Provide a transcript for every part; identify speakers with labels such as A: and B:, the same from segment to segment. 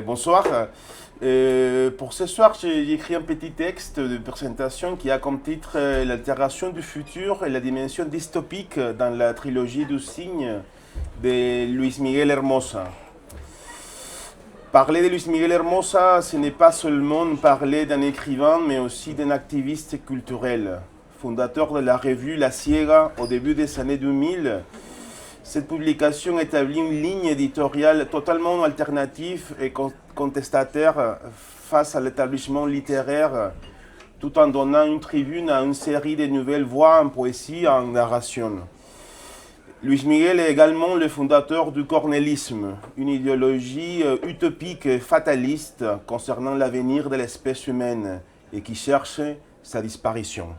A: Bonsoir. Pour ce soir, j'ai écrit un petit texte de présentation qui a comme titre L'altération du futur et la dimension dystopique dans la trilogie du cygne de Luis Miguel Hermosa. Parler de Luis Miguel Hermosa, ce n'est pas seulement parler d'un écrivain, mais aussi d'un activiste culturel. Fondateur de la revue La Ciega au début des années 2000, cette publication établit une ligne éditoriale totalement alternative et contestataire face à l'établissement littéraire, tout en donnant une tribune à une série de nouvelles voix en poésie et en narration. Luis Miguel est également le fondateur du cornélisme, une idéologie utopique et fataliste concernant l'avenir de l'espèce humaine et qui cherche sa disparition.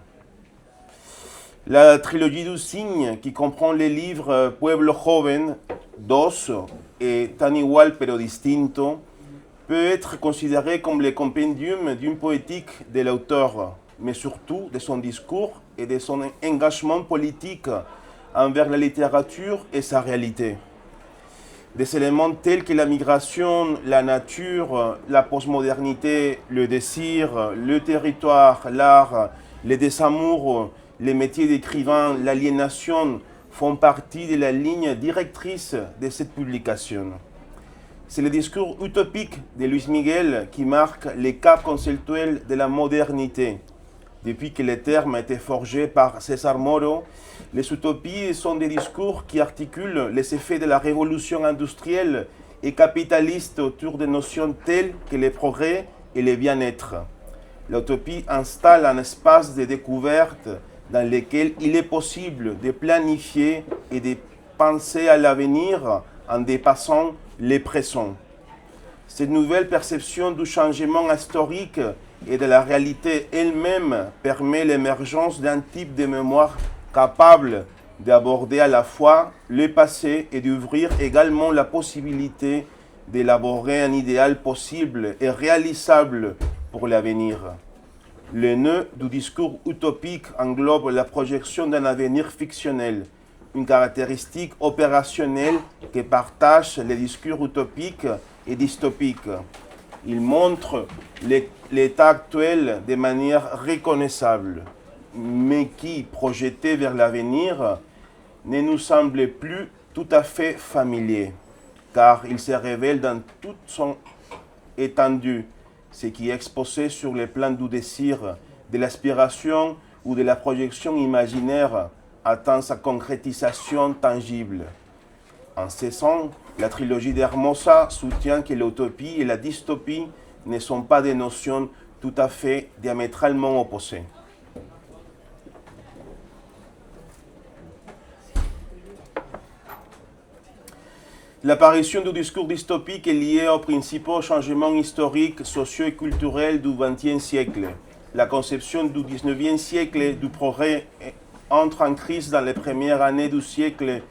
A: La trilogie du cygne, qui comprend les livres Pueblo Joven, Dos et Tan igual pero distinto, peut être considérée comme le compendium d'une poétique de l'auteur, mais surtout de son discours et de son engagement politique envers la littérature et sa réalité. Des éléments tels que la migration, la nature, la postmodernité, le désir, le territoire, l'art, le désamour, les métiers d'écrivain, l'aliénation font partie de la ligne directrice de cette publication. C'est le discours utopique de Luis Miguel qui marque les caps conceptuels de la modernité. Depuis que les termes ont été forgés par César Moro, les utopies sont des discours qui articulent les effets de la révolution industrielle et capitaliste autour de notions telles que le progrès et le bien-être. L'utopie installe un espace de découverte dans lequel il est possible de planifier et de penser à l'avenir en dépassant les présents. Cette nouvelle perception du changement historique et de la réalité elle-même permet l'émergence d'un type de mémoire capable d'aborder à la fois le passé et d'ouvrir également la possibilité d'élaborer un idéal possible et réalisable pour l'avenir. Le nœud du discours utopique englobe la projection d'un avenir fictionnel, une caractéristique opérationnelle que partagent les discours utopiques et dystopiques. Il montre l'état actuel de manière reconnaissable, mais qui, projeté vers l'avenir, ne nous semble plus tout à fait familier, car il se révèle dans toute son étendue, ce qui est exposé sur le plan du désir, de l'aspiration ou de la projection imaginaire atteint sa concrétisation tangible. En ce sens, la trilogie d'Hermosa soutient que l'utopie et la dystopie ne sont pas des notions tout à fait diamétralement opposées. L'apparition du discours dystopique est liée aux principaux changements historiques, sociaux et culturels du XXe siècle. La conception du XIXe siècle du progrès entre en crise dans les premières années du siècle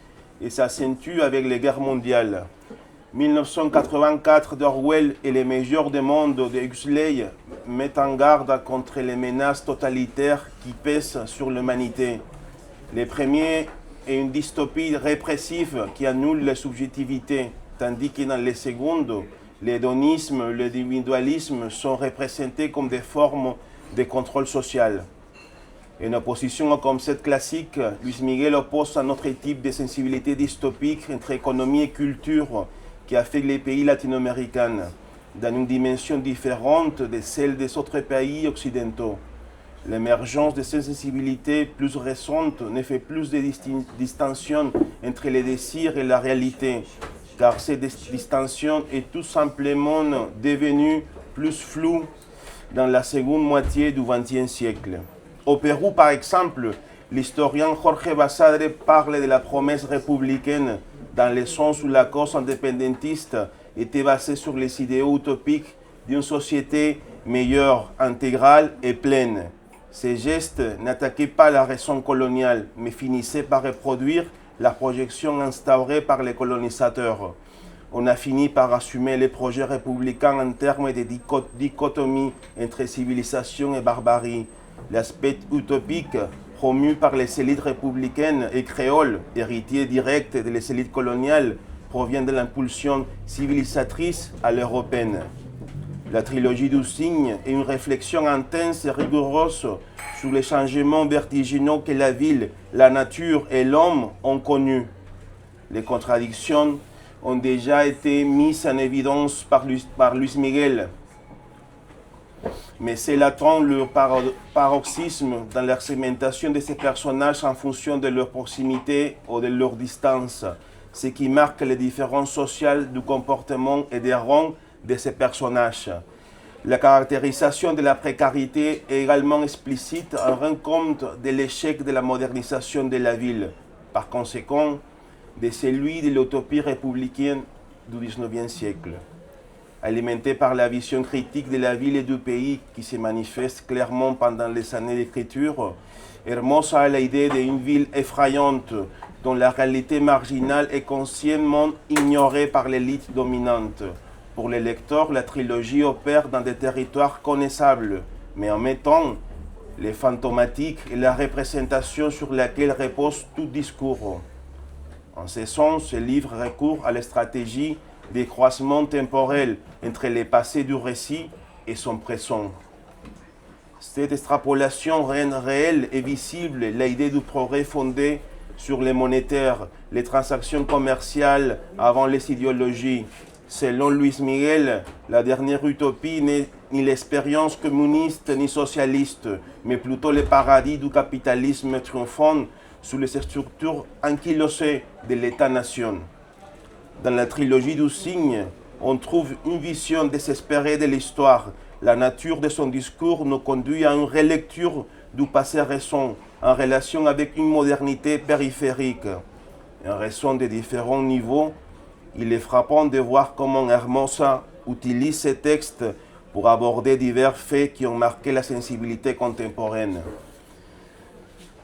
A: et s'accentue avec les guerres mondiales. 1984 d'Orwell et Les meilleurs des mondes de Huxley mettent en garde contre les menaces totalitaires qui pèsent sur l'humanité. Les premiers est une dystopie répressive qui annule la subjectivité, tandis que dans les secondes, l'hédonisme, l'individualisme sont représentés comme des formes de contrôle social. En opposition au concept classique, Luis Miguel oppose un autre type de sensibilité dystopique entre économie et culture qui affecte les pays latino-américains, dans une dimension différente de celle des autres pays occidentaux. L'émergence de ces sensibilités plus récentes ne fait plus de distinction entre les désirs et la réalité, car cette distinction est tout simplement devenue plus floue dans la seconde moitié du XXe siècle. Au Pérou, par exemple, l'historien Jorge Basadre parle de la promesse républicaine dans le sens où la cause indépendantiste était basée sur les idéaux utopiques d'une société meilleure, intégrale et pleine. Ces gestes n'attaquaient pas la raison coloniale, mais finissaient par reproduire la projection instaurée par les colonisateurs. On a fini par assumer les projets républicains en termes de dichotomie entre civilisation et barbarie. L'aspect utopique promu par les élites républicaines et créoles, héritiers directs des élites coloniales, provient de l'impulsion civilisatrice à l'européenne. La trilogie du cygne est une réflexion intense et rigoureuse sur les changements vertigineux que la ville, la nature et l'homme ont connus. Les contradictions ont déjà été mises en évidence par Luis Miguel, mais c'est latent le paroxysme dans la segmentation de ces personnages en fonction de leur proximité ou de leur distance, ce qui marque les différences sociales du comportement et des rangs de ces personnages. La caractérisation de la précarité est également explicite en rend compte de l'échec de la modernisation de la ville, par conséquent de celui de l'utopie républicaine du XIXe siècle. Alimenté par la vision critique de la ville et du pays qui se manifeste clairement pendant les années d'écriture, Hermosa a l'idée d'une ville effrayante dont la réalité marginale est consciemment ignorée par l'élite dominante. Pour les lecteurs, la trilogie opère dans des territoires connaissables, mais en même temps, les fantomatiques et la représentation sur laquelle repose tout discours. En ce sens, ce livre recourt à la stratégie des croisements temporels entre le passé du récit et son présent. Cette extrapolation rend réelle et visible l'idée du progrès fondé sur les monétaires, les transactions commerciales avant les idéologies. Selon Luis Miguel, la dernière utopie n'est ni l'expérience communiste ni socialiste, mais plutôt le paradis du capitalisme triomphant sous les structures ankylosées de l'État-nation. Dans la trilogie du cygne, on trouve une vision désespérée de l'histoire. La nature de son discours nous conduit à une relecture du passé récent en relation avec une modernité périphérique. En raison des différents niveaux, il est frappant de voir comment Hermosa utilise ces textes pour aborder divers faits qui ont marqué la sensibilité contemporaine.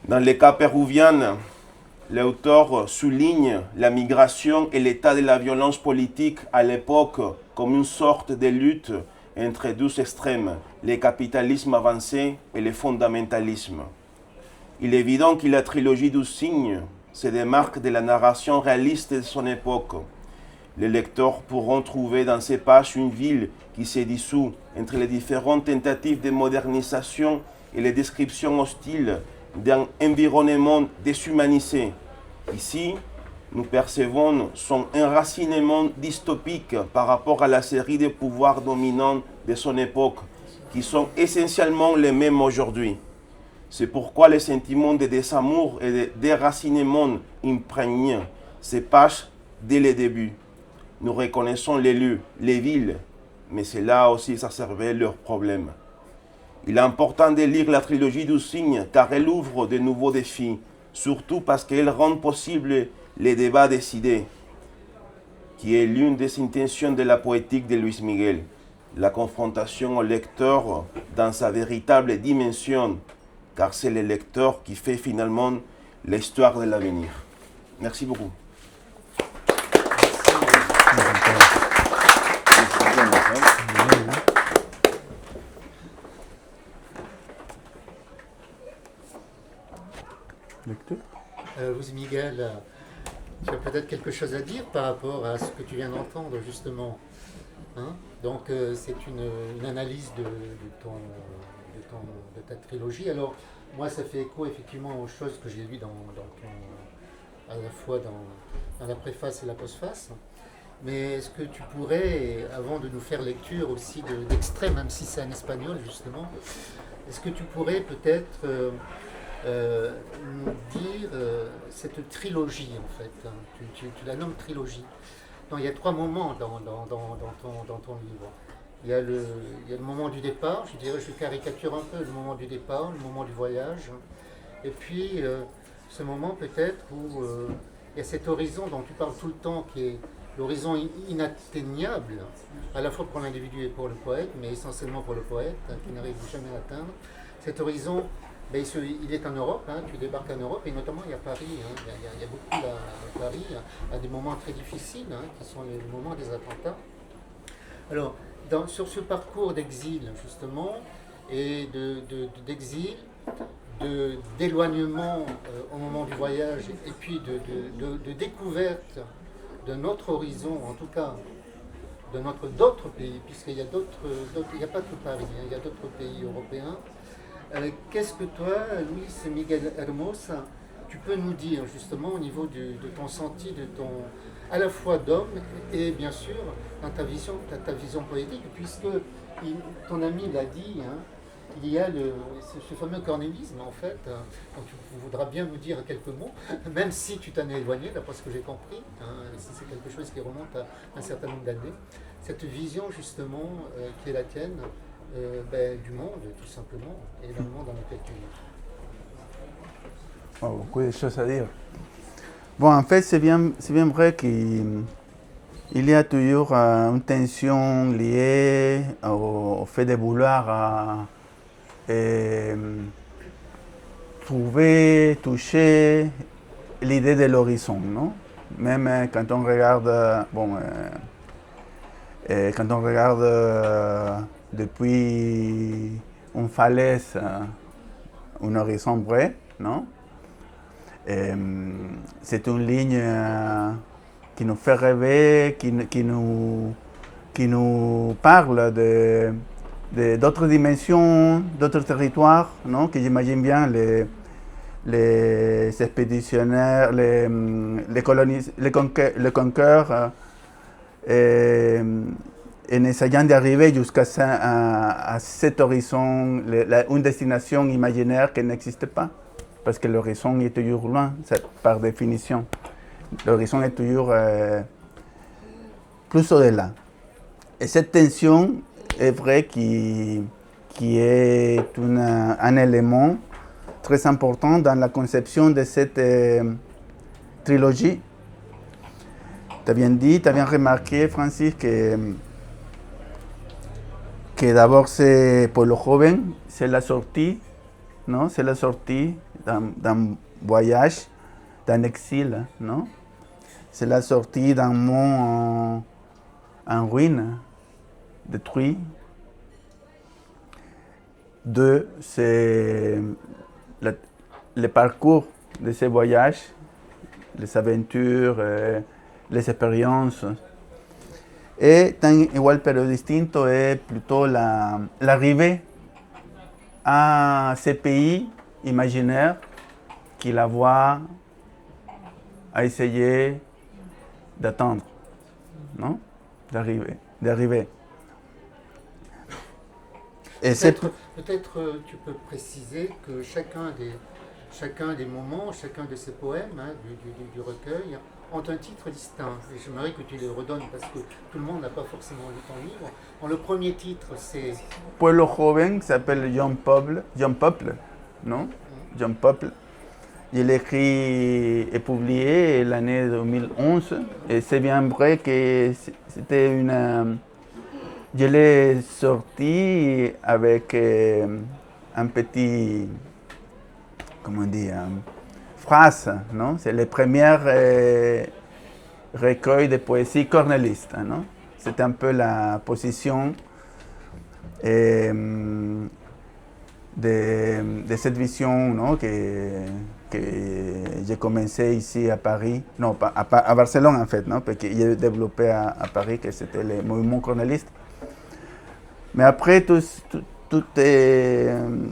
A: Dans le cas péruvien, l'auteur souligne la migration et l'état de la violence politique à l'époque comme une sorte de lutte entre deux extrêmes, le capitalisme avancé et le fondamentalisme. Il est évident que la trilogie du cygne se démarque de la narration réaliste de son époque. Les lecteurs pourront trouver dans ces pages une ville qui se dissout entre les différentes tentatives de modernisation et les descriptions hostiles d'un environnement déshumanisé. Ici, nous percevons son enracinement dystopique par rapport à la série de pouvoirs dominants de son époque, qui sont essentiellement les mêmes aujourd'hui. C'est pourquoi les sentiments de désamour et de déracinement imprègnent ces pages dès le début. Nous reconnaissons les lieux, les villes, mais c'est là aussi exacerbé leurs problèmes. Il est important de lire la trilogie du cygne car elle ouvre de nouveaux défis, surtout parce qu'elle rend possible les débats des idées, qui est l'une des intentions de la poétique de Luis Miguel, la confrontation au lecteur dans sa véritable dimension, car c'est le lecteur qui fait finalement l'histoire de l'avenir. Merci beaucoup.
B: Luis Miguel, tu as peut-être quelque chose à dire par rapport à ce que tu viens d'entendre justement. Hein? Donc c'est une analyse de ta trilogie. Alors moi ça fait écho effectivement aux choses que j'ai lues à la fois dans la préface et la postface. Mais est-ce que tu pourrais, avant de nous faire lecture aussi d'extraits, même si c'est en espagnol justement, est-ce que tu pourrais peut-être nous dire cette trilogie en fait, hein, tu la nommes trilogie. Non, il y a trois moments dans ton livre. Il y a le moment du départ, je dirais, je caricature un peu le moment du départ, le moment du voyage, et puis ce moment peut-être où il y a cet horizon dont tu parles tout le temps qui est l'horizon inatteignable, à la fois pour l'individu et pour le poète, mais essentiellement pour le poète, hein, qui n'arrive jamais à atteindre. Cet horizon, ben, il est en Europe, hein, tu débarques en Europe, et notamment il y a Paris, hein, il y a beaucoup à Paris, à des moments très difficiles, hein, qui sont les moments des attentats. Alors, sur ce parcours d'exil, justement, et d'exil, d'éloignement au moment du voyage, et puis de découverte de notre horizon, en tout cas d'autres pays, puisqu'il y a il n'y a pas que Paris, hein, il y a d'autres pays européens. Qu'est-ce que toi, Luis Miguel Hermosa, tu peux nous dire justement au niveau de ton senti, à la fois d'homme et bien sûr dans ta vision poétique, puisque ton ami l'a dit, hein, il y a ce fameux cornélisme en fait, dont tu voudras bien nous dire quelques mots, même si tu t'en es éloigné, d'après ce que j'ai compris, hein, si c'est quelque chose qui remonte à un certain nombre d'années, cette vision justement qui est la tienne du monde tout simplement, et dans le monde dans lequel tu vis.
C: Oh, beaucoup de choses à dire. Bon, en fait, c'est bien vrai qu'il y a toujours une tension liée au fait de vouloir trouver, toucher l'idée de l'horizon, non? Même quand on regarde, quand on regarde depuis une falaise, un horizon vrai, non? C'est une ligne qui nous fait rêver, qui nous parle d'autres dimensions, d'autres territoires, non? Que j'imagine bien les expéditionnaires, les conquérants, en essayant d'arriver jusqu'à cet horizon, une destination imaginaire qui n'existe pas, parce que l'horizon est toujours loin, par définition. L'horizon est toujours plus au-delà. Et cette tension est vrai qui est un élément très important dans la conception de cette trilogie. Tu as bien remarqué, Francis, que d'abord c'est pour le joven, c'est la sortie, non? C'est la sortie d'un voyage, d'un exil, non? C'est la sortie d'un monde en ruine, détruit. Deux, c'est le parcours de ces voyages, les aventures, les expériences. Et Tan igual pero distinto est plutôt l'arrivée à ces pays imaginaires qui la voient à essayer d'attendre, non? D'arriver. Et
B: peut-être tu peux préciser que chacun des moments, chacun de ces poèmes hein, du recueil ont un titre distinct. Et j'aimerais que tu les redonnes parce que tout le monde n'a pas forcément lu ton livre. Bon, le premier titre, c'est...
C: Pueblo Joven, qui s'appelle Jeune Peuple, non? Jeune Peuple. Il écrit et publié l'année 2011. Et c'est bien vrai que c'était une... Je l'ai sorti avec un petit... Comment dire? Phrase, non? C'est le premier recueil de poésie cornéliste, non? C'est un peu la position de cette vision, non? que j'ai commencé ici à Paris, non, à Barcelone en fait, non? Parce que j'ai développé à Paris, que c'était le mouvement cornéliste. Mais après, tout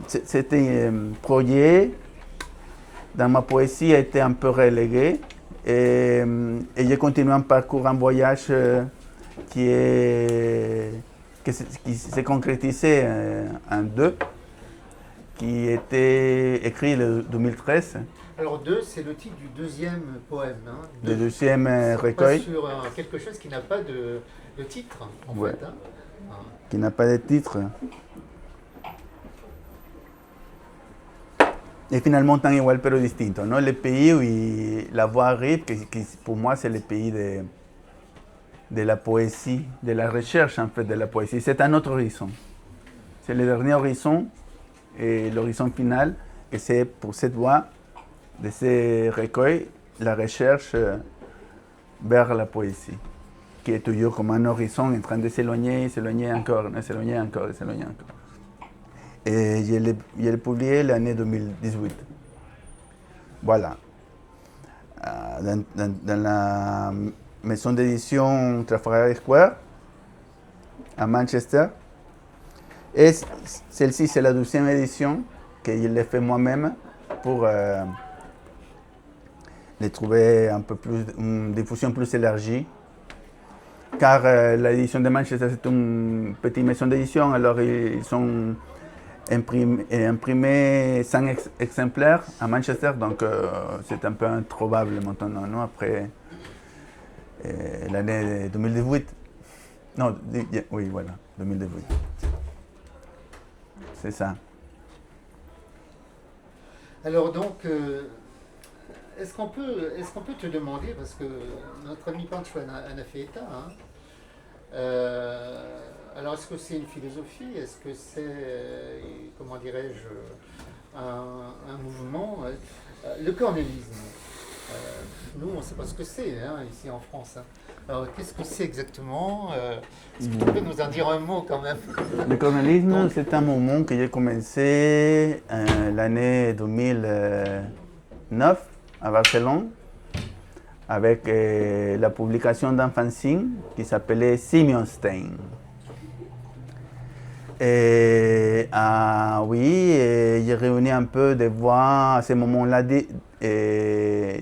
C: c'était projet dans ma poésie a été un peu relégué et j'ai continué un parcours, un voyage qui s'est concrétisé en deux, qui était écrit en 2013.
B: Alors deux, c'est le titre du deuxième poème. Hein.
C: Le deuxième recueil.
B: Sur quelque chose qui n'a pas de titre, en
C: ouais.
B: fait. Hein.
C: Qui n'a pas de titre. Et finalement, Tan igual pero distinto, non? Le pays où la voix arrive, qui pour moi c'est le pays de la poésie, de la recherche en fait de la poésie. C'est un autre horizon. C'est le dernier horizon et l'horizon final, et c'est pour cette voix de ces recueils, la recherche vers la poésie, qui est toujours comme un horizon en train de s'éloigner, s'éloigner encore, s'éloigner encore, s'éloigner encore. Et je l'ai publié l'année 2018. Voilà. Dans maison d'édition Trafalgar Square à Manchester. Et celle-ci, c'est la 12e édition que je l'ai fait moi-même pour les trouver un peu plus, une diffusion plus élargie. Car l'édition de Manchester, c'est une petite maison d'édition, alors ils sont imprimés 100 exemplaires à Manchester, donc c'est un peu introuvable maintenant, non, après l'année 2018. Non, oui, voilà, 2018. C'est ça.
B: Alors donc, est-ce qu'on peut te demander, parce que notre ami Pancho en a fait état, hein, alors est-ce que c'est une philosophie, est-ce que c'est, comment dirais-je, un mouvement, le cornélisme, nous on ne sait pas ce que c'est hein, ici en France. Hein. Alors qu'est-ce que c'est exactement est-ce que tu peux nous en dire un mot quand même?
C: Le cornélisme, c'est un mouvement que j'ai commencé l'année 2009 à Barcelone avec la publication d'un fanzine qui s'appelait Simeon Stein. Et oui, j'ai réuni un peu de voix à ce moment-là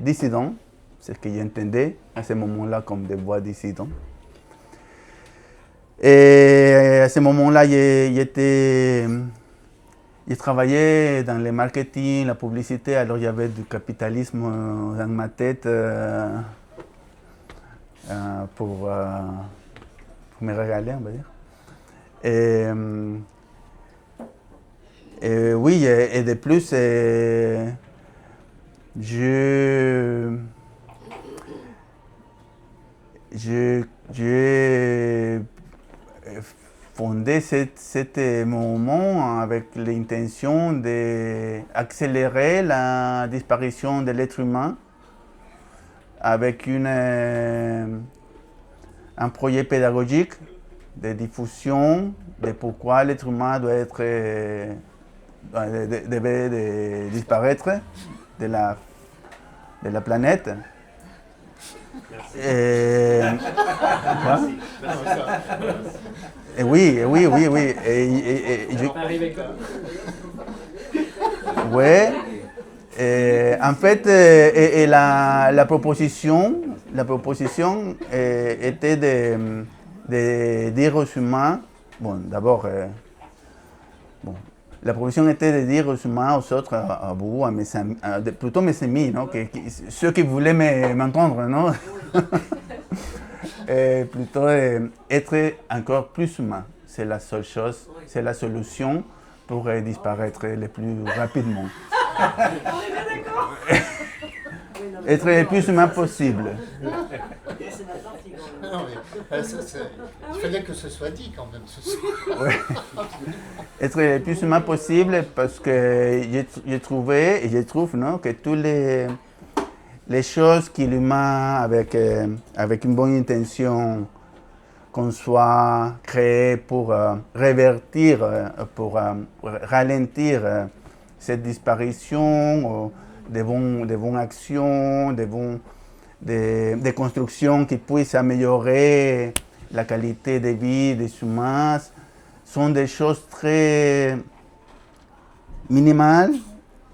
C: dissidents, c'est ce que j'entendais à ce moment-là comme des voix dissidents. Et à ce moment-là, j'ai travaillé dans le marketing, la publicité, alors il y avait du capitalisme dans ma tête pour me régaler, on va dire. Et oui, et de plus, j'ai fondé cet mouvement avec l'intention d'accélérer la disparition de l'être humain avec un projet pédagogique de diffusion de pourquoi l'être humain devait disparaître de la planète. Et oui. Ouais. En fait, la proposition était de dire aux humains, bon, d'abord, la proposition était de dire aux humains, aux autres, à vous, à mes amis, plutôt mes amis, non, ceux qui voulaient m'entendre, non, et plutôt être encore plus humain. C'est la seule chose, c'est la solution pour disparaître le plus rapidement. Être le plus humain possible.
B: Non, mais, il fallait que ce soit dit quand même.
C: Ouais. Être le plus humain possible parce que j'ai trouvé et je trouve non, que toutes les choses que l'humain avec une bonne intention qu'on soit créé pour révertir, pour ralentir cette disparition, des bonnes actions, des constructions qui puissent améliorer la qualité de vie des humains, sont des choses très minimales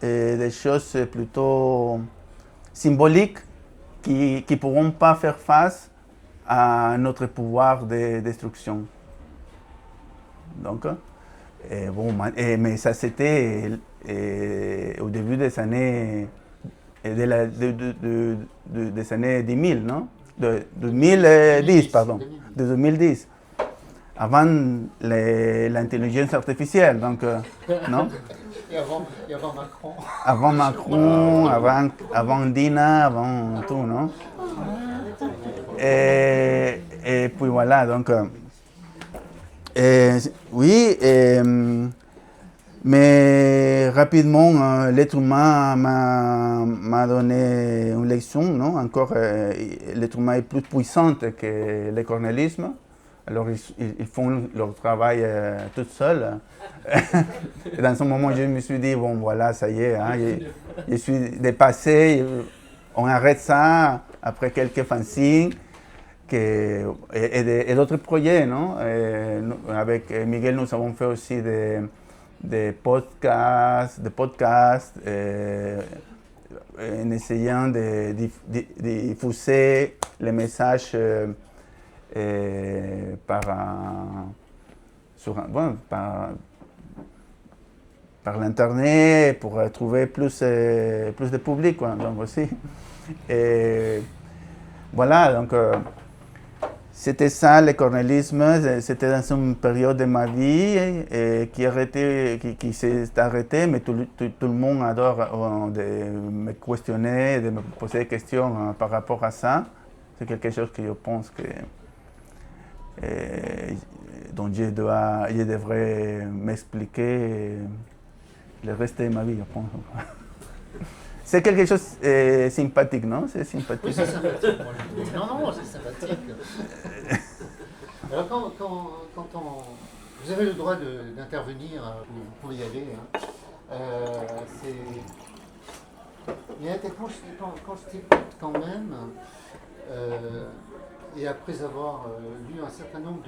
C: et des choses plutôt symboliques qui ne pourront pas faire face à notre pouvoir de destruction. Donc, mais ça c'était au début des années des années 2000, non? De 2010, pardon. De 2010. Avant l'intelligence artificielle, donc, non?
B: Et avant Macron.
C: Avant Macron, avant Dina, avant tout, non? Et puis voilà, donc, oui, mais rapidement, l'être humain m'a donné une leçon, non? Encore, l'être humain est plus puissant que le cornélisme. Alors, ils font leur travail tout seuls. Et dans ce moment, je me suis dit, bon, voilà, ça y est, hein, je suis dépassé. On arrête ça après quelques fanzines. et d'autres projets, non? Avec Miguel, nous avons fait aussi des podcasts, en essayant de diffuser les messages par l'internet pour trouver plus de public, quoi, donc aussi. Et voilà, donc c'était ça le cornélisme, c'était dans une période de ma vie qui s'est arrêtée, mais tout le monde adore de me questionner, de me poser des questions par rapport à ça. C'est quelque chose que je pense que dont je devrais m'expliquer le reste de ma vie, je pense. C'est quelque chose de sympathique, non? C'est sympathique.
B: Oui, c'est sympathique. Non, c'est sympathique. Alors vous avez le droit d'intervenir, vous pouvez y aller. Hein. Mais honnêtement, quand je t'écoute quand même, et après avoir lu un certain nombre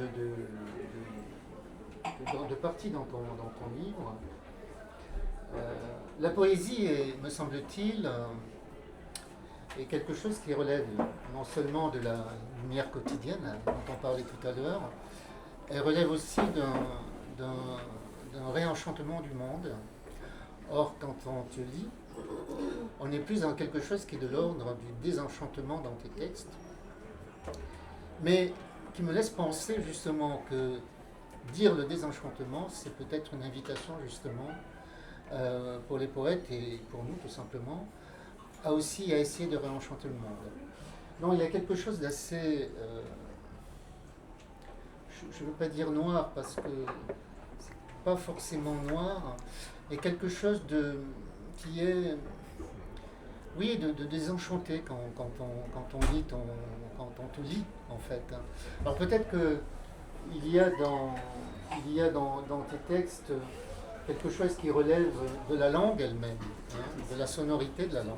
B: de parties dans ton livre, la poésie est, me semble-t-il, est quelque chose qui relève non seulement de la lumière quotidienne dont on parlait tout à l'heure, elle relève aussi d'un réenchantement du monde. Or, quand on te lit, on est plus dans quelque chose qui est de l'ordre du désenchantement dans tes textes, mais qui me laisse penser justement que dire le désenchantement, c'est peut-être une invitation justement pour les poètes et pour nous tout simplement, à essayer de réenchanter le monde. Non, il y a quelque chose d'assez, je ne veux pas dire noir parce que c'est pas forcément noir, mais quelque chose qui est, oui, de désenchanté quand on lit quand on te lit en fait. Alors peut-être que il y a dans tes textes quelque chose qui relève de la langue elle-même, hein, de la sonorité de la langue.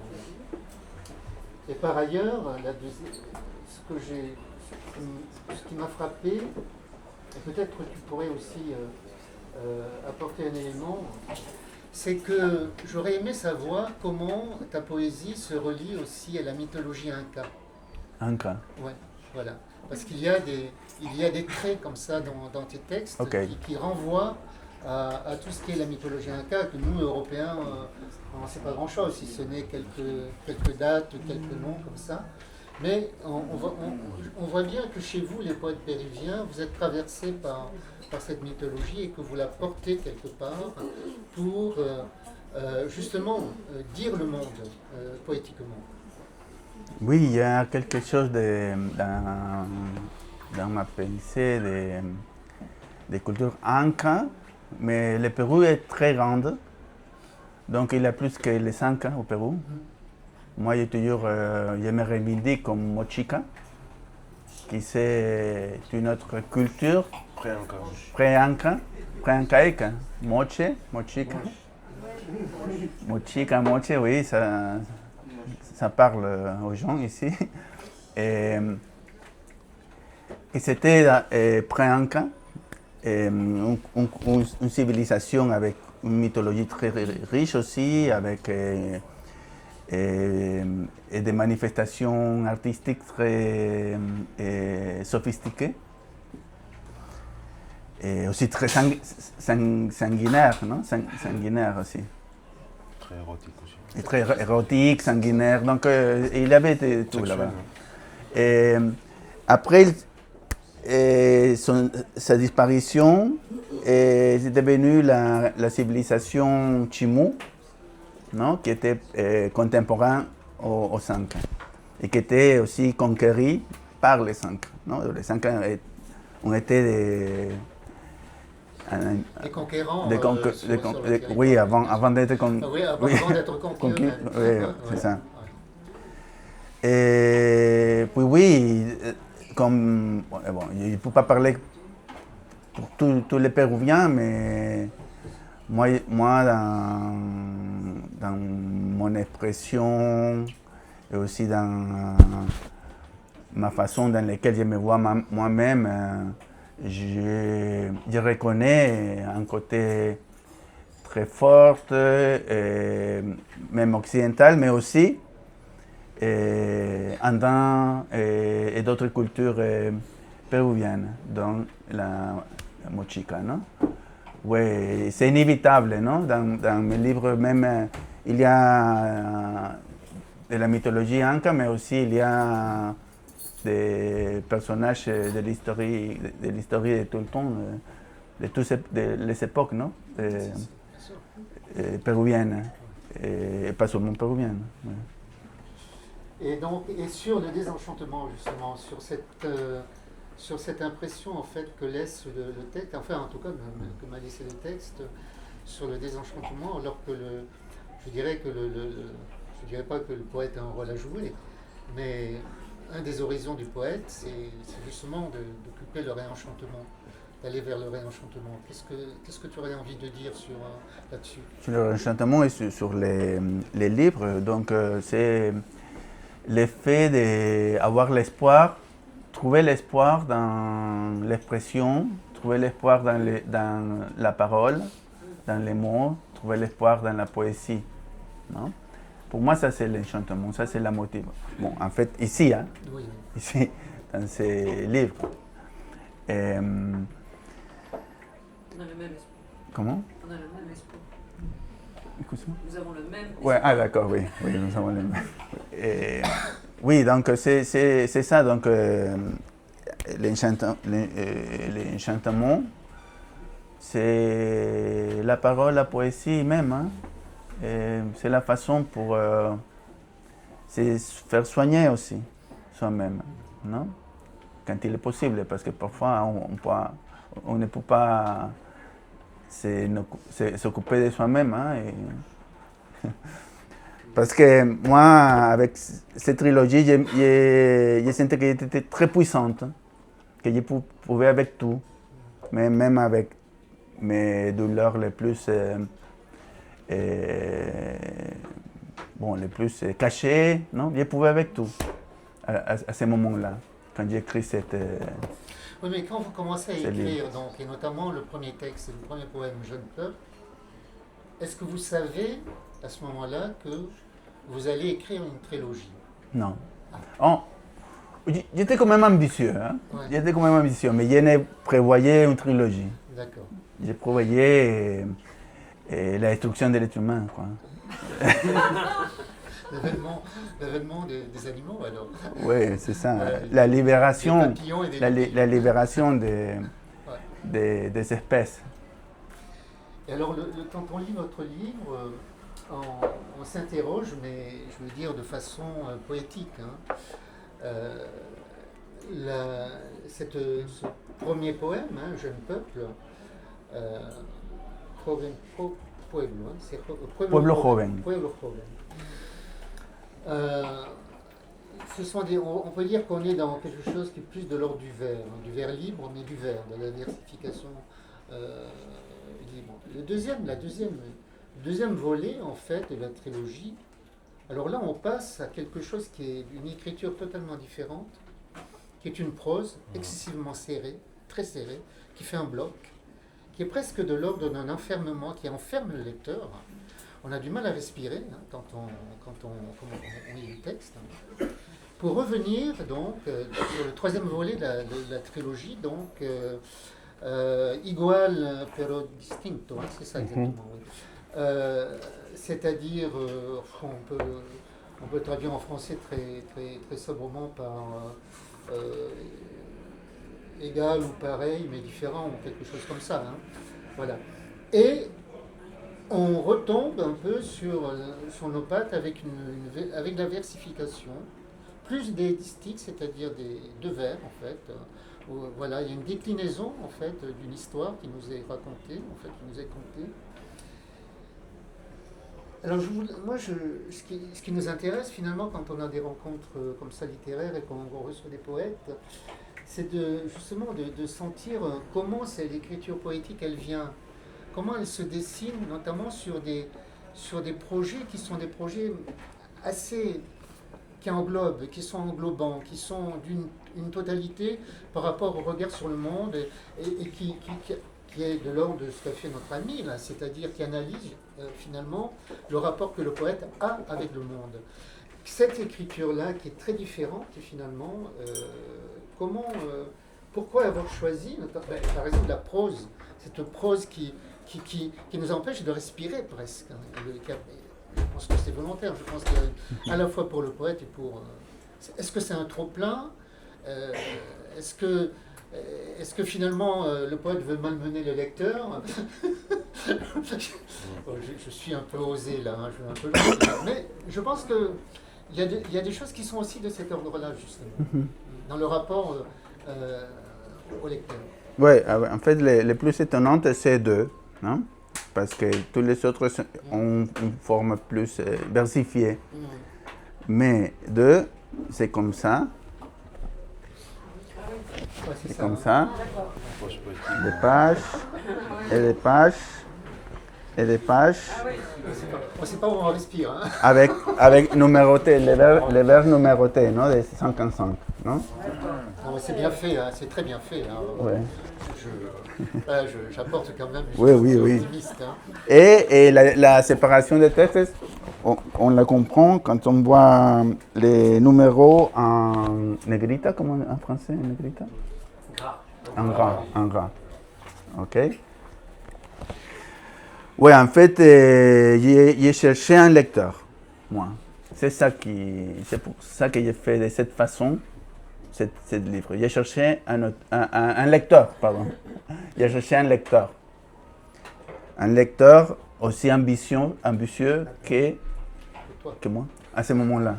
B: Et par ailleurs, ce qui m'a frappé, et peut-être que tu pourrais aussi apporter un élément, c'est que j'aurais aimé savoir comment ta poésie se relie aussi à la mythologie inca.
C: Inca.
B: Ouais, voilà. Parce qu'il y a des traits comme ça dans tes textes qui renvoient à tout ce qui est la mythologie inca, que nous, Européens, on ne sait pas grand-chose, si ce n'est quelques dates, quelques noms comme ça. Mais on voit bien que chez vous, les poètes péruviens, vous êtes traversés par cette mythologie et que vous la portez quelque part pour justement dire le monde poétiquement.
C: Oui, il y a quelque chose dans ma pensée de culture inca, mais le Pérou est très grand, donc il y a plus que les Incas au Pérou. Moi, je me revendique comme Mochica, qui c'est une autre culture. Pré-Incaïque, Mochica. Mochica, oui, ça parle aux gens ici. Et c'était pré-Inca, une civilisation avec une mythologie très riche aussi, avec et des manifestations artistiques très sophistiquées. Et aussi très sanguinaire, non? Sanguinaire aussi.
A: Très érotique aussi.
C: Et très érotique, sanguinaire, donc il y avait tout là-bas. Et après sa disparition, c'est devenu la civilisation Chimú, non? Qui était contemporain aux Incas et qui était aussi conquérie par les Incas. Non? Les Incas ont été
B: des conquérants.
C: Oui, avant d'être
B: conquis.
C: Oui, c'est ça. Et puis oui, comme bon, je ne peux pas parler pour tous les Péruviens, mais moi dans mon expression et aussi dans ma façon dans laquelle je me vois moi-même, je reconnais un côté très fort, même occidental, mais aussi andin et d'autres cultures péruviennes, dont la mochica, non? Oui, c'est inévitable, non? Dans mes livres même, il y a de la mythologie inca, mais aussi il y a des personnages de l'histoire de tout le temps, de toutes les époques, non? Péruviennes, et pas seulement péruviennes. Ouais.
B: Et donc, et sur le désenchantement, justement, sur cette impression en fait que laisse le texte, enfin en tout cas que m'a laissé le texte, sur le désenchantement, alors que je dirais je dirais pas que le poète a un rôle à jouer, mais un des horizons du poète, c'est justement d'occuper le réenchantement, d'aller vers le réenchantement. Qu'est-ce que tu aurais envie de dire là-dessus?
C: Sur le réenchantement et sur les livres, donc c'est l'effet d'avoir l'espoir, trouver l'espoir dans l'expression, trouver l'espoir dans la parole, dans les mots, trouver l'espoir dans la poésie. Non? Pour moi, ça c'est l'enchantement, ça c'est la motivation. Bon, en fait, ici, hein,
B: Oui.
C: ici, dans ces livres.
D: On a le même espoir.
C: Comment?
D: On a le même espoir.
C: Excuse-moi.
D: Nous avons le même espoir.
C: Ouais, ah d'accord, oui, nous avons le même. Oui, donc c'est ça, donc l'enchantement, c'est la parole, la poésie même, hein. C'est la façon pour se faire soigner aussi soi-même, non? Quand il est possible, parce que parfois on ne peut pas s'occuper de soi-même, hein, parce que moi, avec cette trilogie, j'ai senti qu'elle était très puissante, que je pouvais avec tout, mais même avec mes douleurs les plus, les plus cachées, non? Je pouvais avec tout à ce moment-là, quand j'ai écrit cette...
B: Oui, mais quand vous commencez à écrire, donc, et notamment le premier texte, le premier poème Jeune peuple, est-ce que vous savez à ce moment-là que vous allez écrire une trilogie?
C: Non. Oh, j'étais quand même ambitieux, hein? Ouais. J'étais quand même ambitieux, mais je ne prévoyais une trilogie.
B: D'accord.
C: Je prévoyais la destruction de l'être humain, quoi.
B: L'avènement des animaux, alors.
C: Oui, c'est ça. La libération, la libération des espèces.
B: Et alors, quand on lit votre livre, on s'interroge, mais je veux dire de façon poétique, hein. Ce premier poème, hein, Jeune peuple, Pueblo, hein, c'est
C: Pueblo Joven.
B: Pueblo Joven. On peut dire qu'on est dans quelque chose qui est plus de l'ordre du vers libre, mais du vers, de la versification libre. Le deuxième volet, en fait, de la trilogie, alors là, on passe à quelque chose qui est une écriture totalement différente, qui est une prose excessivement serrée, très serrée, qui fait un bloc, qui est presque de l'ordre d'un enfermement, qui enferme le lecteur. On a du mal à respirer, hein, quand on lit le texte. Pour revenir donc sur le troisième volet de la trilogie, donc Igual pero distinto, hein, c'est ça exactement. Oui. C'est-à-dire, on peut traduire en français très sobrement par égal ou pareil, mais différent, ou quelque chose comme ça. Hein. Voilà. Et on retombe un peu sur nos pattes avec la versification, plus des distiques, c'est-à-dire des deux vers en fait. Voilà, il y a une déclinaison en fait d'une histoire qui nous est racontée, en fait, qui nous est contée. Alors ce qui nous intéresse finalement quand on a des rencontres comme ça littéraires et qu'on reçoit des poètes, c'est justement de sentir comment c'est l'écriture poétique, elle vient, comment elle se dessine, notamment sur des projets qui sont des projets assez qui sont englobants, qui sont d'une totalité par rapport au regard sur le monde et qui est de l'ordre de ce qu'a fait notre ami, là, c'est-à-dire qui analyse finalement le rapport que le poète a avec le monde. Cette écriture-là, qui est très différente, finalement, pourquoi avoir choisi, par exemple, la prose, cette prose qui nous empêche de respirer presque. Je pense que c'est volontaire, je pense qu'à la fois pour le poète et pour... Est-ce que c'est un trop-plein Est-ce que finalement le poète veut malmener le lecteur? Je suis un peu osé là, hein, je suis un peu loin, mais je pense qu'il y a des choses qui sont aussi de cet ordre-là, justement, dans le rapport au lecteur.
C: Oui, en fait, les plus étonnantes, c'est deux, non? Parce que tous les autres ont une forme plus versifiée. Mais deux, c'est comme ça.
B: Ouais,
C: C'est
B: ça,
C: comme
B: hein.
C: ça. Des pages, et des pages, et des pages.
B: On ne sait pas où on respire. Hein.
C: Avec numéroté, les vers numérotés, non? De 55, non?
B: Non, c'est bien fait, hein, c'est très bien fait. Hein.
C: Ouais.
B: J'apporte quand même
C: Oui,
B: optimiste. Hein.
C: Et la séparation des textes, on la comprend quand on voit les numéros en negrita, comment en français, en negrita? En gras. OK? Oui, en fait, j'ai cherché un lecteur, moi. C'est pour ça que j'ai fait de cette façon. Ce livre. J'ai cherché un lecteur, pardon. J'ai cherché un lecteur. Un lecteur aussi ambitieux que moi, à ce moment-là.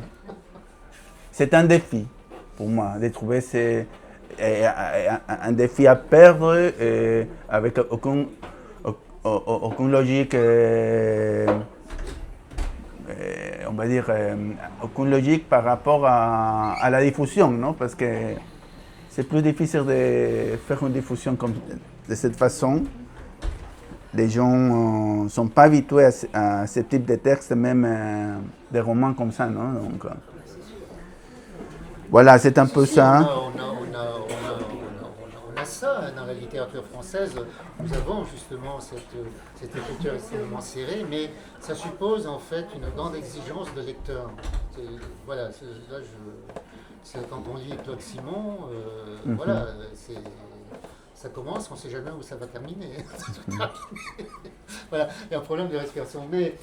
C: C'est un défi pour moi de trouver un défi à perdre avec aucune logique. On va dire, aucune logique par rapport à la diffusion, non? Parce que c'est plus difficile de faire une diffusion de cette façon. Les gens ne sont pas habitués à ce type de texte, même des romans comme ça, non? Donc, voilà, c'est un peu ça.
B: On a ça dans la littérature française. Nous avons justement cette écriture extrêmement serrée, mais ça suppose en fait une grande exigence de lecteur. Voilà, quand on lit Claude Simon, voilà, ça commence, on ne sait jamais où ça va terminer. Voilà, il y a un problème de respiration. Mais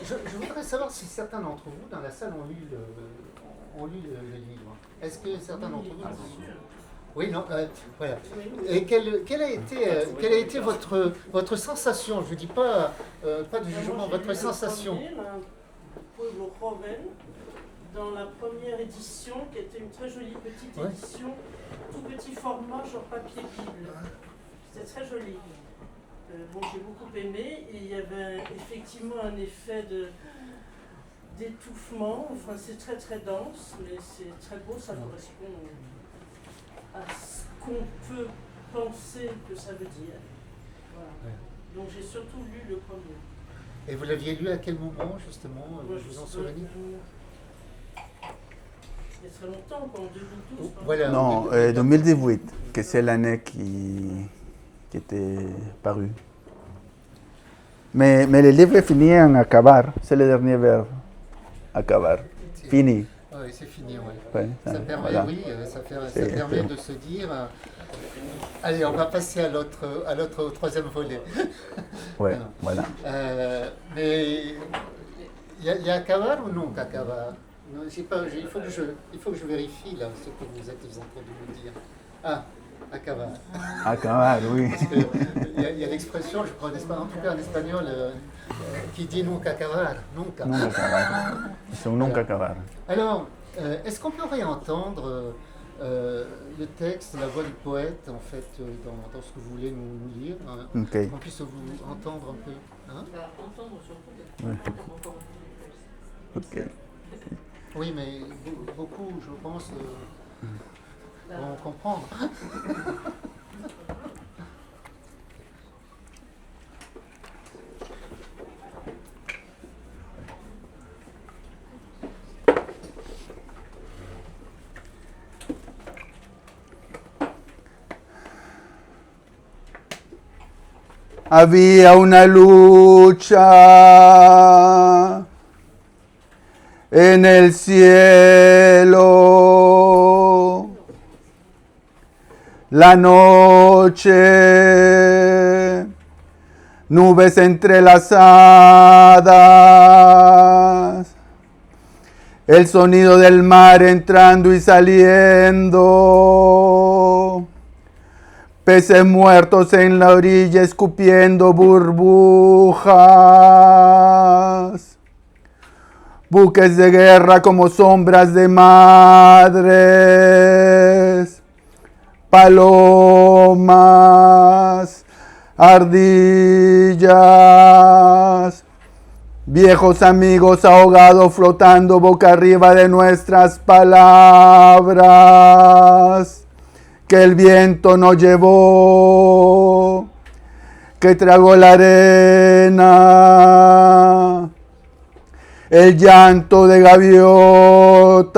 B: je voudrais savoir si certains d'entre vous dans la salle ont lu le livre. Est-ce que certains d'entre vous Oui, non, voilà. Et quelle a été votre sensation? Je ne dis pas de jugement, votre sensation.
E: Pueblo Joven, dans la première édition, qui était une très jolie petite édition, tout petit format, genre papier Bible. C'était très joli. Bon, j'ai beaucoup aimé, et il y avait effectivement un effet d'étouffement. Enfin, c'est très très dense, mais c'est très beau, ça correspond à ce qu'on peut penser que ça veut dire. Voilà. Ouais. Donc j'ai surtout lu le premier.
B: Et vous l'aviez lu à quel moment, justement?
E: Moi,
B: vous en souvenez?
E: Il y a très longtemps, en 2012.
C: Voilà, non, 2018, que c'est l'année qui était paru. Mais le livre finit en acabar, c'est le dernier verbe. Acabar. Fini.
B: Oui, c'est fini, oui.
C: Ouais,
B: ça permet, voilà. Oui, ça permet de se dire, allez, on va passer au troisième volet.
C: Oui, voilà.
B: Mais il y a acabar ou non acabar? Il faut que je vérifie là ce que vous êtes en train de me dire. Ah, acabar.
C: Acabar, oui.
B: Parce qu'il y a l'expression, je crois, en tout cas en espagnol, qui dit nunca acabar. Nunca.
C: Nunca acabar. C'est nunca acabar.
B: Alors, est-ce qu'on peut réentendre le texte, la voix du poète, en fait, dans ce que vous voulez nous lire, hein,
C: okay.
B: Qu'on puisse vous entendre un peu, hein?
E: Entendre surtout.
C: Ouais. Ok.
B: Oui, mais beaucoup, je pense, vont comprendre.
C: había una lucha en el cielo. La noche, nubes entrelazadas, el sonido del mar entrando y saliendo, peces muertos en la orilla escupiendo burbujas, buques de guerra como sombras de madres, palomas, ardillas, viejos amigos ahogados flotando boca arriba de nuestras palabras, que el viento nos llevó, que tragó la arena, el llanto de gaviotas,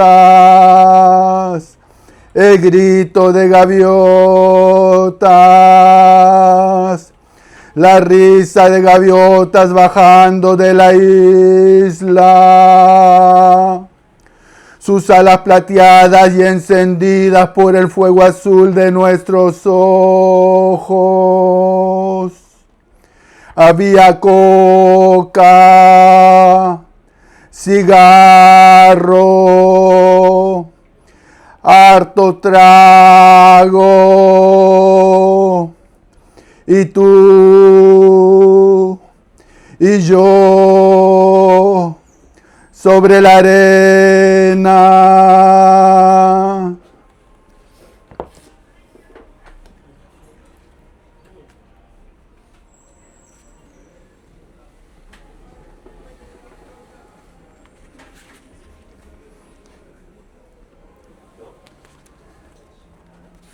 C: el grito de gaviotas, la risa de gaviotas bajando de la isla, sus alas plateadas y encendidas por el fuego azul de nuestros ojos. Había coca, cigarro, harto trago, y tú y yo sobre la arena.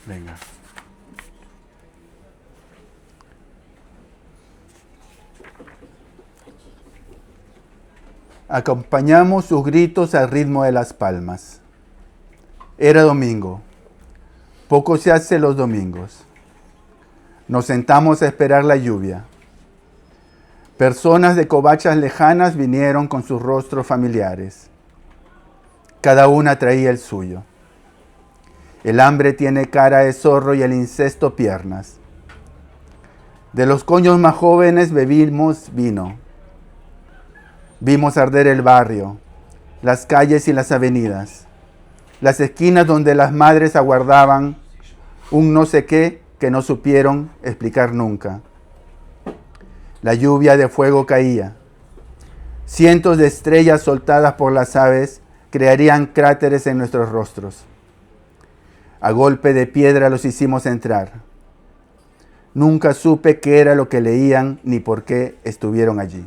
C: Venga. Acompañamos sus gritos al ritmo de las palmas. Era domingo. Poco se hace los domingos. Nos sentamos a esperar la lluvia. Personas de covachas lejanas vinieron con sus rostros familiares. Cada una traía el suyo. El hambre tiene cara de zorro y el incesto piernas. De los coños más jóvenes bebimos vino. Vimos arder el barrio, las calles y las avenidas, las esquinas donde las madres aguardaban un no sé qué que no supieron explicar nunca. La lluvia de fuego caía. Cientos de estrellas soltadas por las aves crearían cráteres en nuestros rostros. A golpe de piedra los hicimos entrar. Nunca supe qué era lo que leían ni por qué estuvieron allí.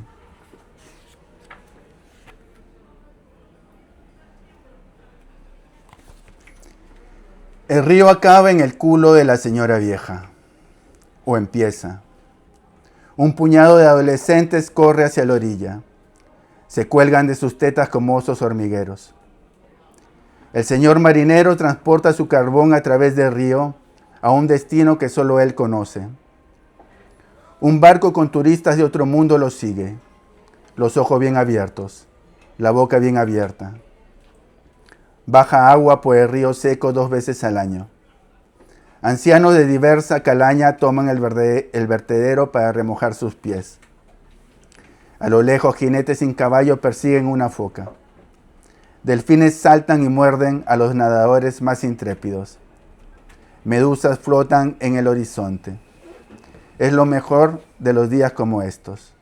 C: El río acaba en el culo de la señora vieja. O empieza. Un puñado de adolescentes corre hacia la orilla. Se cuelgan de sus tetas como osos hormigueros. El señor marinero transporta su carbón a través del río a un destino que solo él conoce. Un barco con turistas de otro mundo lo sigue, los ojos bien abiertos, la boca bien abierta. Baja agua por el río seco 2 veces al año. Ancianos de diversa calaña toman el vertedero para remojar sus pies. A lo lejos, jinetes sin caballo persiguen una foca. Delfines saltan y muerden a los nadadores más intrépidos. Medusas flotan en el horizonte. Es lo mejor de los días como estos.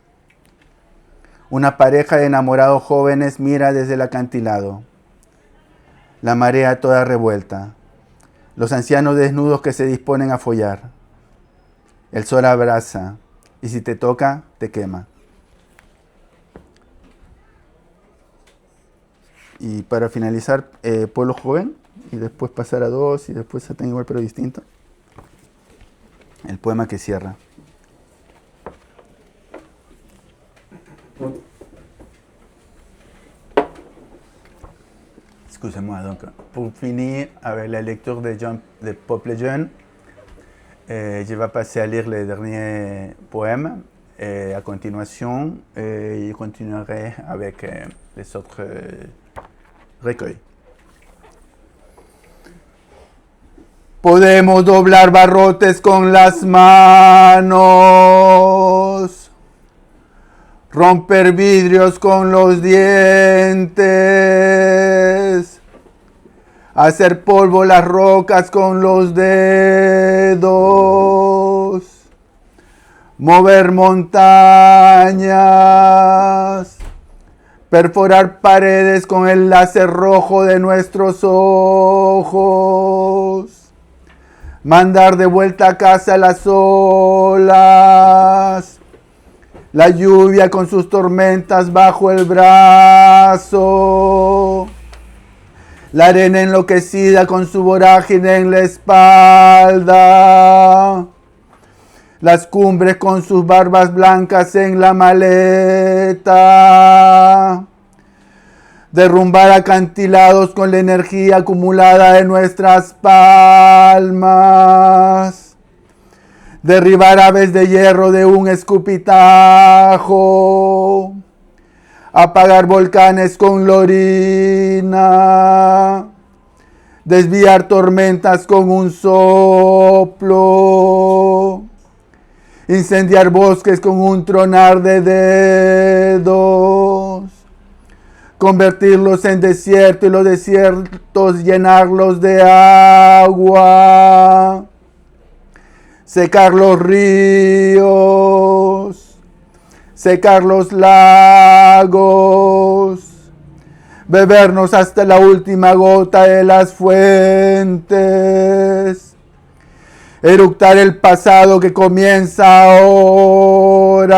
C: Una pareja de enamorados jóvenes mira desde el acantilado. La marea toda revuelta. Los ancianos desnudos que se disponen a follar. El sol abraza y si te toca, te quema. Y para finalizar, Pueblo Joven, y después pasar a 2, y después a Tan Igual pero Distinto. El poema que cierra. Excusez-moi, donc, pour finir avec la lecture de Peuple Jeune, Je vais passer à lire les derniers poèmes et à continuation, je continuerai avec les autres recueils. Podemos doblar barrotes con las manos, romper vidrios con los dientes, hacer polvo las rocas con los dedos, mover montañas, perforar paredes con el láser rojo de nuestros ojos, mandar de vuelta a casa las olas, la lluvia con sus tormentas bajo el brazo, la arena enloquecida con su vorágine en la espalda, las cumbres con sus barbas blancas en la maleta, derrumbar acantilados con la energía acumulada de nuestras palmas, derribar aves de hierro de un escupitajo, apagar volcanes con la orina, desviar tormentas con un soplo, incendiar bosques con un tronar de dedos, convertirlos en desierto y los desiertos llenarlos de agua, secar los ríos, secar los lagos, bebernos hasta la última gota de las fuentes, eructar el pasado que comienza ahora,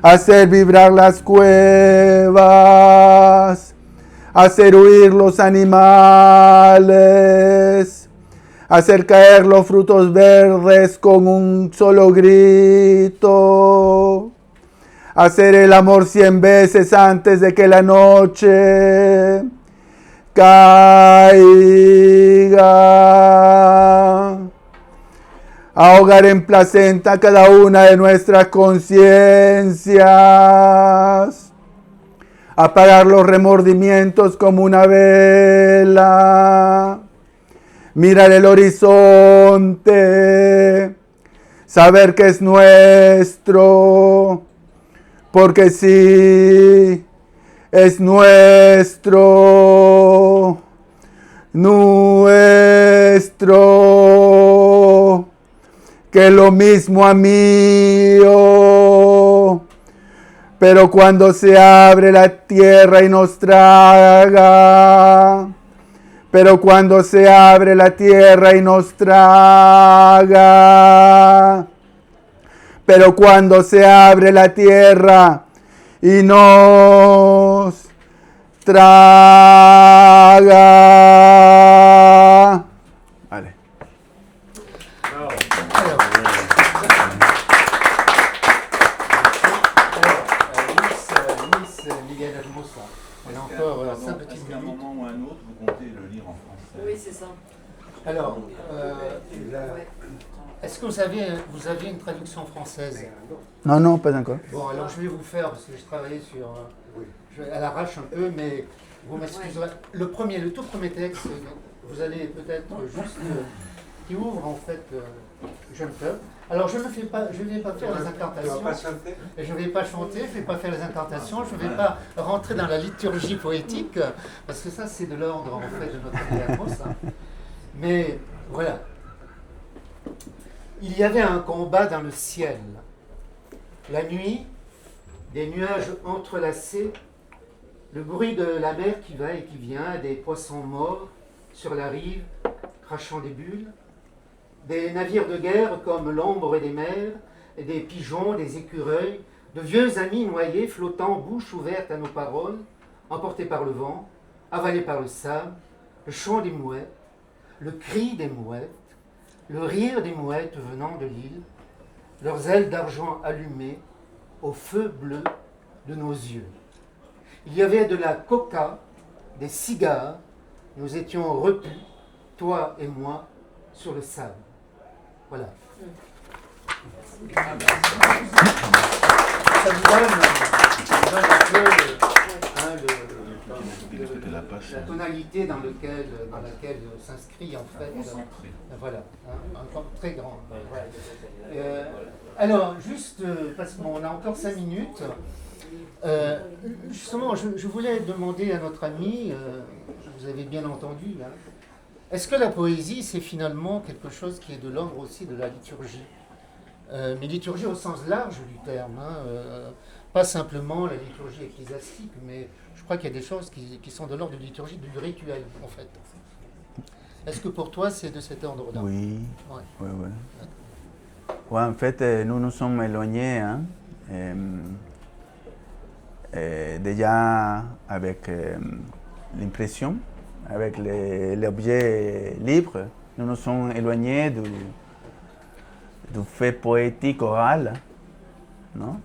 C: hacer vibrar las cuevas, hacer huir los animales, hacer caer los frutos verdes con un solo grito, hacer el amor 100 veces antes de que la noche caiga, ahogar en placenta cada una de nuestras conciencias, apagar los remordimientos como una vela, mirar el horizonte, saber que es nuestro, porque sí, es nuestro, que lo mismo a mío, pero cuando se abre la tierra y nos traga, pero cuando se abre la tierra y nos traga, pero cuando se abre la tierra y nos traga. Vale.
B: Miguel Hermosa, elle a encore 5 petites
F: Est-ce qu'à un
B: minutes.
F: moment ou à un autre, vous comptez le lire en français?
D: Oui, c'est ça.
B: Alors, est-ce que vous aviez une traduction française?
C: Non, non, pas encore.
B: Bon, alors je vais vous faire, parce que je travaillais à l'arrache un peu, mais vous m'excuserez. Le tout premier texte, vous allez peut-être juste, qui ouvre en fait Jeune Peuple. Alors je ne vais pas faire les incantations, et je ne vais pas chanter, je ne vais pas faire les incantations, je ne vais pas rentrer dans la liturgie poétique, parce que ça c'est de l'ordre en fait de notre Hermos. Mais voilà. Il y avait un combat dans le ciel. La nuit, des nuages entrelacés, le bruit de la mer qui va et qui vient, des poissons morts sur la rive, crachant des bulles, des navires de guerre comme l'ombre des mers, et des pigeons, des écureuils, de vieux amis noyés flottant bouche ouverte à nos paroles, emportés par le vent, avalés par le sable, le chant des mouettes, le cri des mouettes, le rire des mouettes venant de l'île, leurs ailes d'argent allumées au feu bleu de nos yeux. Il y avait de la coca, des cigares, nous étions repus, toi et moi, sur le sable. Voilà. Ça vous donne un peu la tonalité dans laquelle s'inscrit en fait. Voilà, un temps très grand. Alors, juste, parce qu'on a encore 5 minutes, justement, je voulais demander à notre ami, vous avez bien entendu, hein, est-ce que la poésie, c'est finalement quelque chose qui est de l'ordre aussi de la liturgie, mais liturgie au sens large du terme, hein, pas simplement la liturgie ecclésiastique, mais je crois qu'il y a des choses qui sont de l'ordre de liturgie, du rituel, en fait. Est-ce que pour toi, c'est de cet ordre-là?
C: Oui,
B: Ouais.
C: oui, oui. Ouais, en fait, nous nous sommes éloignés, hein, déjà avec l'impression, avec l'objet libre, nous nous sommes éloignés du fait poétique oral, non?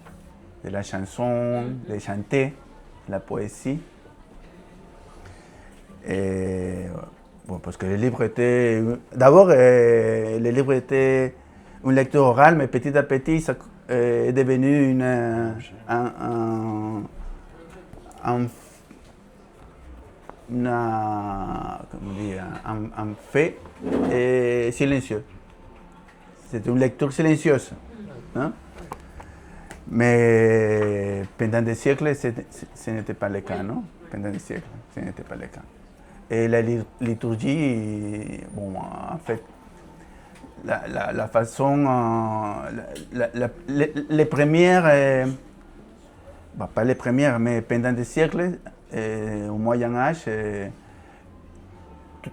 C: De la chanson, de chanter, la poésie. Et, bon, parce que le livre était... D'abord, le livre était une lecture orale, mais petit à petit, ça est devenu un fait silencieux. C'est une lecture silencieuse. Hein? Mais pendant des siècles, ce n'était pas le cas, non? Pendant des siècles, ce n'était pas le cas. Et la liturgie, bon, en fait, la façon, les premières, pas les premières, mais pendant des siècles, au Moyen-Âge,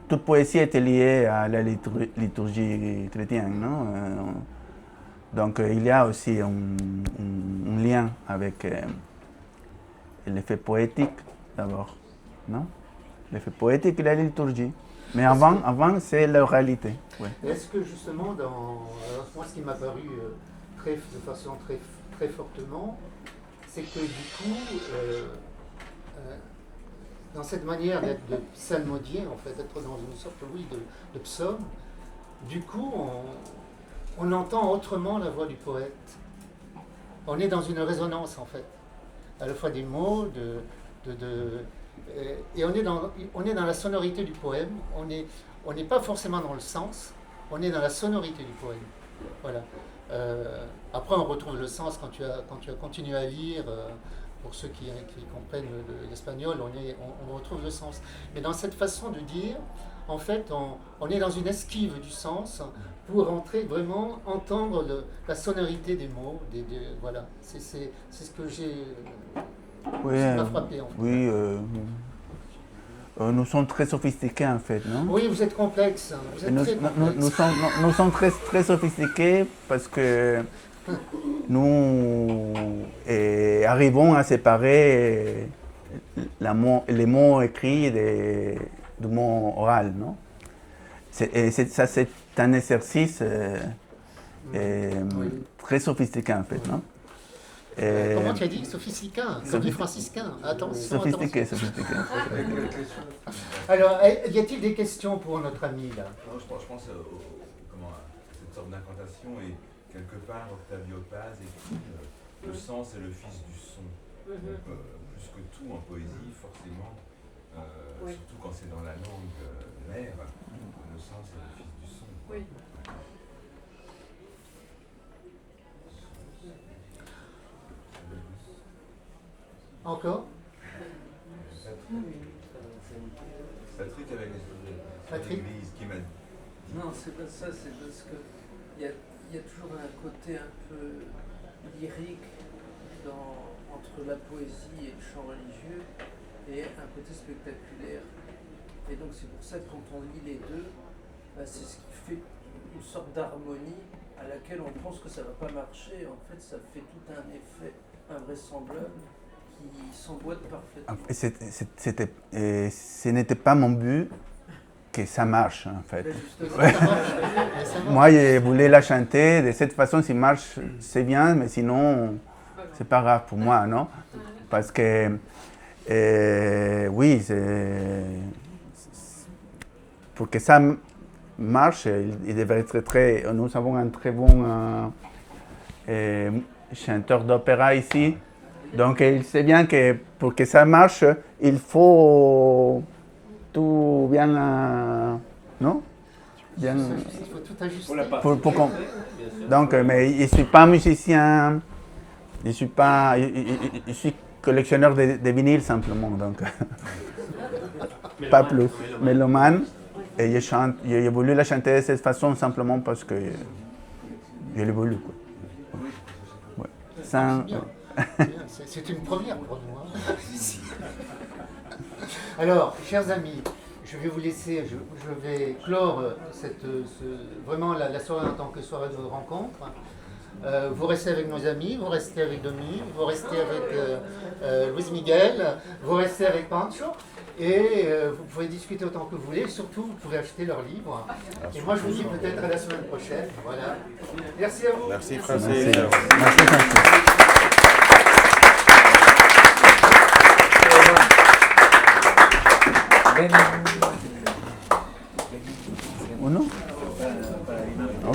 C: toute poésie était liée à la liturgie chrétienne, non? Donc il y a aussi un lien avec l'effet poétique d'abord, non? L'effet poétique et la liturgie. Mais avant c'est l'oralité. Ouais.
B: Est-ce que justement, moi ce qui m'a paru de façon très fortement, c'est que du coup, dans cette manière d'être de psalmodier, en fait, d'être dans une sorte, oui, de psaume, du coup, on entend autrement la voix du poète. On est dans une résonance, en fait, à la fois des mots, et on est dans la sonorité du poème. On n'est pas forcément dans le sens, on est dans la sonorité du poème. Voilà. Après, on retrouve le sens quand tu as continué à lire. Pour ceux qui comprennent l'espagnol, on retrouve le sens. Mais dans cette façon de dire, en fait, on est dans une esquive du sens pour vraiment entendre la sonorité des mots. Voilà, c'est ce que m'a frappé. En fait.
C: Oui, nous sommes très sophistiqués en fait, non?
B: Oui, vous êtes complexe.
C: Nous sommes très, très sophistiqués parce que nous arrivons à séparer les mots écrits du mot oral, non? Ça, c'est un exercice très sophistiqué, en fait, non?
B: Comment tu as dit? Sophisticain, comme les franciscains. Attention.
C: Sophistiqué.
B: Alors, y a-t-il des questions pour notre ami, là?
F: Non, je pense à cette sorte d'incantation et quelque part, Octavio Paz écrit le sens est le fils du son. Donc, plus que tout en poésie, forcément, surtout quand c'est dans la langue mère, le sens est le fils du son.
D: Oui.
B: Encore?
F: Patrick avec l'église qui m'a dit.
G: Non, c'est pas ça, c'est parce que il y a toujours un côté un peu lyrique entre la poésie et le chant religieux et un côté spectaculaire. Et donc c'est pour ça que quand on lit les deux, c'est ce qui fait une sorte d'harmonie à laquelle on pense que ça ne va pas marcher. En fait, ça fait tout un effet invraisemblable qui s'emboîte parfaitement.
C: Ce n'était pas mon but que ça marche, en fait.
B: Ouais.
C: Moi, je voulais la chanter de cette façon. Si marche, c'est bien, mais sinon, c'est pas grave pour moi, non? Parce que, oui, pour que ça marche, il devrait être très... Nous avons un très bon chanteur d'opéra ici. Donc il sait bien que pour que ça marche, il faut tout bien... non? Bien,
B: Il faut tout ajuster.
C: donc, mais je ne suis pas musicien, je suis collectionneur de vinyles simplement, donc pas plus. Mélomane, et j'ai voulu la chanter de cette façon simplement parce que je l'ai voulu. Ouais. Sans,
B: C'est une première pour nous. Hein. Alors, chers amis, je vais vous laisser, je vais clore vraiment la soirée en tant que soirée de rencontre. Vous restez avec nos amis, vous restez avec Dominique, vous restez avec Luis Miguel, vous restez avec Pancho, et vous pouvez discuter autant que vous voulez, surtout vous pouvez acheter leurs livres. Et moi je vous dis peut-être à la semaine prochaine. Voilà. Merci à vous.
A: Merci Francis.
C: Merci, Francis. Uno.